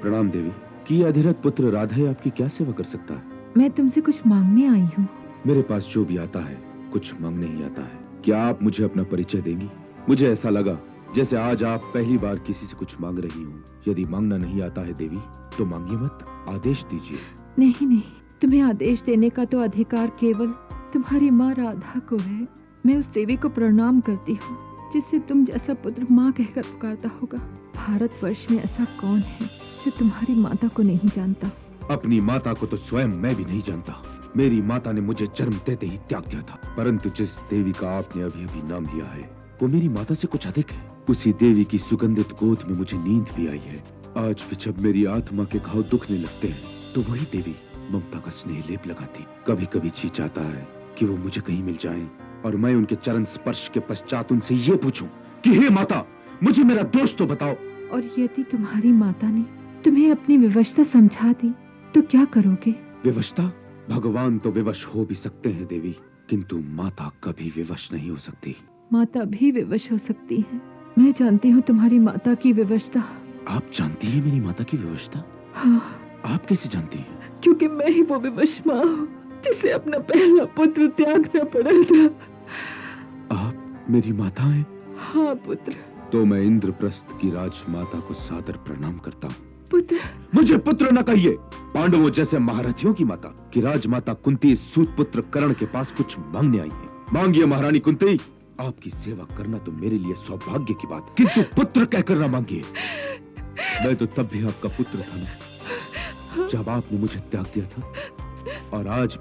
प्रणाम देवी। कि अधिरथ पुत्र राधे आपकी क्या सेवा कर सकता है? मैं तुमसे कुछ मांगने आई हूँ। मेरे पास जो भी आता है कुछ मांगने ही आता है। क्या आप मुझे अपना परिचय देंगी? मुझे ऐसा लगा जैसे आज आप पहली बार किसी से कुछ मांग रही हो। यदि मांगना नहीं आता है देवी तो मांगिए मत, आदेश दीजिए। नहीं नहीं, तुम्हें आदेश देने का तो अधिकार केवल तुम्हारी माँ राधा को है। मैं उस देवी को प्रणाम करती हूँ जिससे तुम जैसा पुत्र माँ कहकर पुकारता होगा। भारतवर्ष में ऐसा कौन है जो तुम्हारी माता को नहीं जानता? अपनी माता को तो स्वयं मैं भी नहीं जानता। मेरी माता ने मुझे जन्म देते ही त्याग दिया था, परंतु जिस देवी का आपने अभी अभी नाम लिया है वो मेरी माता से कुछ अधिक है। उसी देवी की सुगंधित गोद में मुझे नींद भी आई है। आज भी जब मेरी आत्मा के घाव दुखने लगते हैं तो वही देवी ममता का स्नेह लेप लगाती। कभी कभी जी चाहता है कि वो मुझे कहीं मिल जाएं और मैं उनके चरण स्पर्श के पश्चात उनसे ये पूछूं कि हे माता, मुझे मेरा दोष तो बताओ। और यदि तुम्हारी माता ने तुम्हें अपनी विवशता समझा दी तो क्या करोगे? विवशता? भगवान तो विवश हो भी सकते हैं देवी, किंतु माता कभी विवश नहीं हो सकती। माता भी विवश हो सकती है। मैं जानती हूँ तुम्हारी माता की विवशता। आप जानती हैं मेरी माता की विवशता? हाँ। आप कैसे जानती हैं? क्योंकि मैं ही वो विवश माँ हूँ जिसे अपना पहला पुत्र त्यागना पड़ा था। आप मेरी माता हैं? हाँ पुत्र। तो मैं इंद्रप्रस्थ की राजमाता को सादर प्रणाम करता हूँ। पुत्र? मुझे पुत्र न कहिए। पांडवों जैसे महारथियों की माता की राजमाता कुंती इस सूत पुत्र कर्ण के पास कुछ मांगने आई है। मांगिए महारानी कुंती, आपकी सेवा करना तो मेरे लिए सौभाग्य की बात, किंतु पुत्र कहकर ना मांगिए। मैं तो तब भी आपका पुत्र था ना, जब आपने मुझे त्याग दिया था, और आज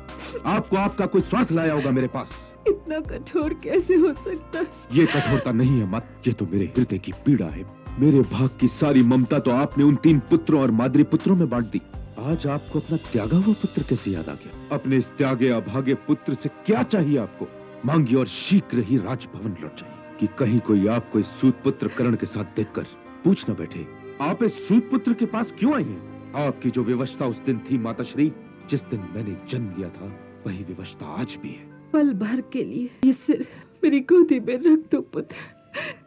आपको आपका कोई स्वार्थ लाया होगा मेरे पास। इतना कठोर कैसे हो सकता है? ये कठोरता नहीं है मत, ये तो मेरे हृदय की पीड़ा है। मेरे भाग की सारी ममता तो आपने उन 3 पुत्रों और माद्री पुत्रों में बांट दी। आज आपको अपना त्यागा हुआ पुत्र कैसे याद आ गया? अपने इस त्यागे अभागे पुत्र से क्या चाहिए आपको? मांगिए और शीघ्र ही राजभवन लौट जाइए, कि कहीं कोई आपको इस सूत पुत्र कर्ण के साथ देखकर पूछ न बैठे, आप इस सूत पुत्र के पास क्यों आई हैं? आपकी जो विवशता उस दिन थी माताश्री, जिस दिन मैंने जन्म लिया था, वही विवशता आज भी है। पल भर के लिए ये सिर मेरी गोदी में रख दो पुत्र,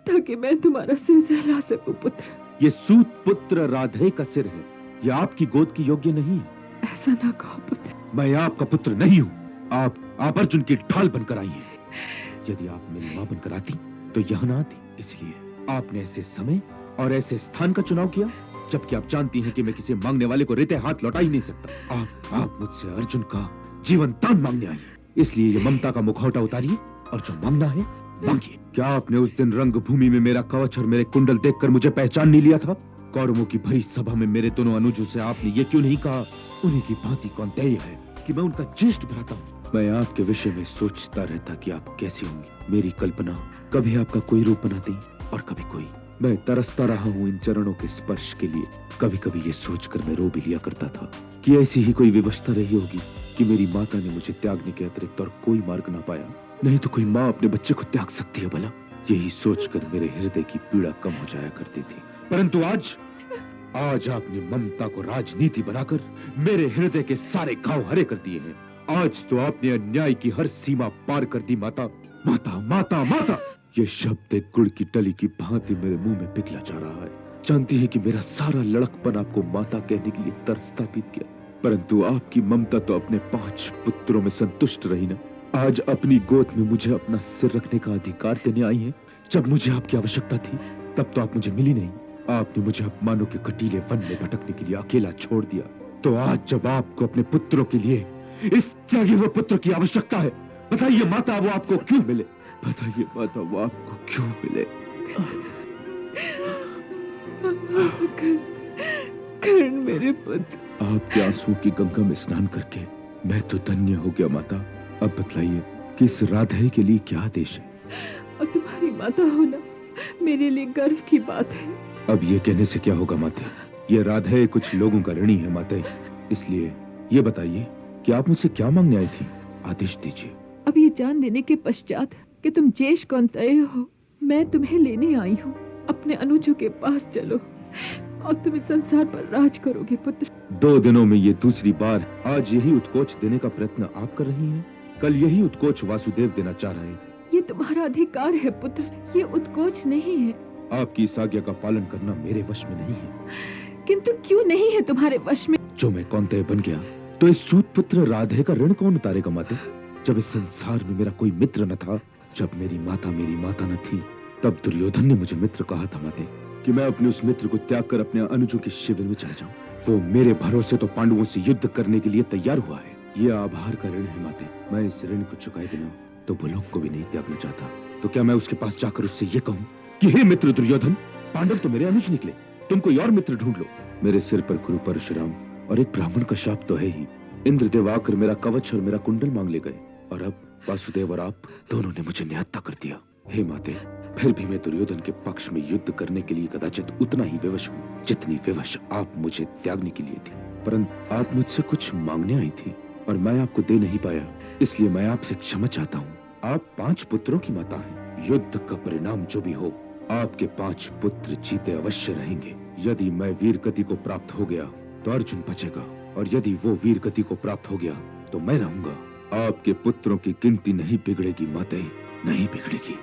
ताकि मैं तुम्हारा सिर सहला सकूं पुत्र। ये सूत पुत्र राधे का सिर है, ये आपकी गोद की योग्य नहीं है। ऐसा ना कहो पुत्र। मैं आपका पुत्र नहीं हूँ। आप अर्जुन की ढाल बनकर आई हैं। यदि आप मेरी माँ बनकर आती तो यहाँ ना आती। इसलिए आपने ऐसे समय और ऐसे स्थान का चुनाव किया, जबकि आप जानती हैं कि मैं किसी मांगने वाले को रेते हाथ लौटा ही नहीं सकता। आप मुझसे अर्जुन का जीवन दान मांगने आई हैं। इसलिए ये ममता का मुखौटा उतारिए और जो मांगना है मांगिए। क्या आपने उस दिन रंग भूमि में मेरा कवच और मेरे कुंडल देखकर मुझे पहचान नहीं लिया था? कौरवों की भरी सभा में मेरे दोनों अनुजों से आपने ये क्यों नहीं कहा, उन्हीं की भांति कौन्तेय है कि मैं उनका ज्येष्ठ भ्राता हूँ? मैं आपके विषय में सोचता रहता कि आप कैसी होंगी। मेरी कल्पना कभी आपका कोई रूप बनाती और कभी कोई। मैं तरसता रहा हूँ इन चरणों के स्पर्श के लिए। कभी कभी ये सोचकर मैं रो भी लिया करता था कि ऐसी ही कोई व्यवस्था रही होगी कि मेरी माता ने मुझे त्यागने के अतिरिक्त और कोई मार्ग ना पाया। नहीं तो कोई माँ अपने बच्चे को त्याग सकती है भला? यही सोचकर मेरे हृदय की पीड़ा कम हो जाया करती थी। परंतु आज आपने ममता को राजनीति बनाकर मेरे हृदय के सारे घाव हरे कर दिए हैं। आज तो आपने अन्याय की हर सीमा पार कर दी। माता, माता, माता, माता। ये शब्द एक गुड़ की टली की भांति मेरे मुंह में पिघला जा रहा है। जानती है कि मेरा सारा लड़कपन आपको माता कहने के लिए तरसता बीत गया, परंतु आपकी ममता तो अपने 5 पुत्रों में संतुष्ट रही ना। आज अपनी गोद में मुझे अपना सिर रखने का अधिकार देने आई है। जब मुझे आपकी आवश्यकता थी तब तो आप मुझे मिली नहीं। आपने मुझे अपमानों के कटीले वन में भटकने के लिए अकेला छोड़ दिया। तो आज जब आपको अपने पुत्रों के लिए इस त्यागे हुए पुत्र की आवश्यकता है, बताइए माता वो आपको क्यों मिले? बताइए माता वो आपको क्यों मिले? कर्ण मेरे पुत्र। आपके आंसुओं की गंगा में स्नान करके मैं तो धन्य हो गया माता। अब बतलाइए कि इस राधे के लिए क्या आदेश है? और तुम्हारी माता होना मेरे लिए गर्व की बात है। अब ये कहने से क्या होगा माते? ये राधे कुछ लोगों का ऋणी है माते। इसलिए ये बताइए कि आप मुझसे क्या मांगने आई थी? आदेश दीजिए। अब ये जान लेने के पश्चात कि तुम ज्येष्ठ कौन्तेय हो, मैं तुम्हें लेने आई हूँ। अपने अनुजों के पास चलो और तुम इस संसार पर राज करोगे पुत्र। 2 दिनों में ये दूसरी बार आज यही उत्कोच देने का प्रयत्न आप कर रही हैं। कल यही उत्कोच वासुदेव देना चाह रहे थे। ये तुम्हारा अधिकार है पुत्र, ये उत्कोच नहीं है। आपकी इस आज्ञा का पालन करना मेरे वश में नहीं है। किंतु क्यों नहीं है तुम्हारे वश में? जो मैं कौंतेय बन गया तो इस सूत पुत्र राधे का ऋण कौन उतारेगा माते? जब इस संसार में मेरा कोई मित्र न था, जब मेरी माता न थी, तब दुर्योधन ने मुझे मित्र कहा था माते, कि मैं अपने उस मित्र को त्याग कर अपने अनुजों के शिविर में चला जाऊं। वो मेरे भरोसे तो पांडवों से युद्ध करने के लिए तैयार हुआ है। ये आभार का ऋण है माते। मैं इस ऋण को चुकाए बिना तो भुलों को भी नहीं त्यागना चाहता। तो क्या मैं उसके पास जाकर उससे ये कहूँ कि हे मित्र दुर्योधन, पांडव तो मेरे अनुज निकले, तुम कोई और मित्र ढूंढ लो। मेरे सिर पर गुरु परशुराम और एक ब्राह्मण का शाप तो है ही। इंद्रदेव आकर मेरा कवच और मेरा कुंडल मांग ले गए, और अब वासुदेव और आप दोनों ने मुझे निहत्था कर दिया। हे माते, फिर भी मैं दुर्योधन के पक्ष में युद्ध करने के लिए कदाचित उतना ही विवश हूँ जितनी विवश आप मुझे त्यागने के लिए थी। परंतु आप मुझसे कुछ मांगने आई थी और मैं आपको दे नहीं पाया, इसलिए मैं आपसे क्षमा चाहता हूँ। आप 5 पुत्रों की माता हैं। युद्ध का परिणाम जो भी हो, आपके 5 पुत्र जीते अवश्य रहेंगे। यदि मैं वीर गति को प्राप्त हो गया तो अर्जुन बचेगा, और यदि वो वीर गति को प्राप्त हो गया तो मैं रहूंगा। आपके पुत्रों की गिनती नहीं बिगड़ेगी माते, नहीं बिगड़ेगी।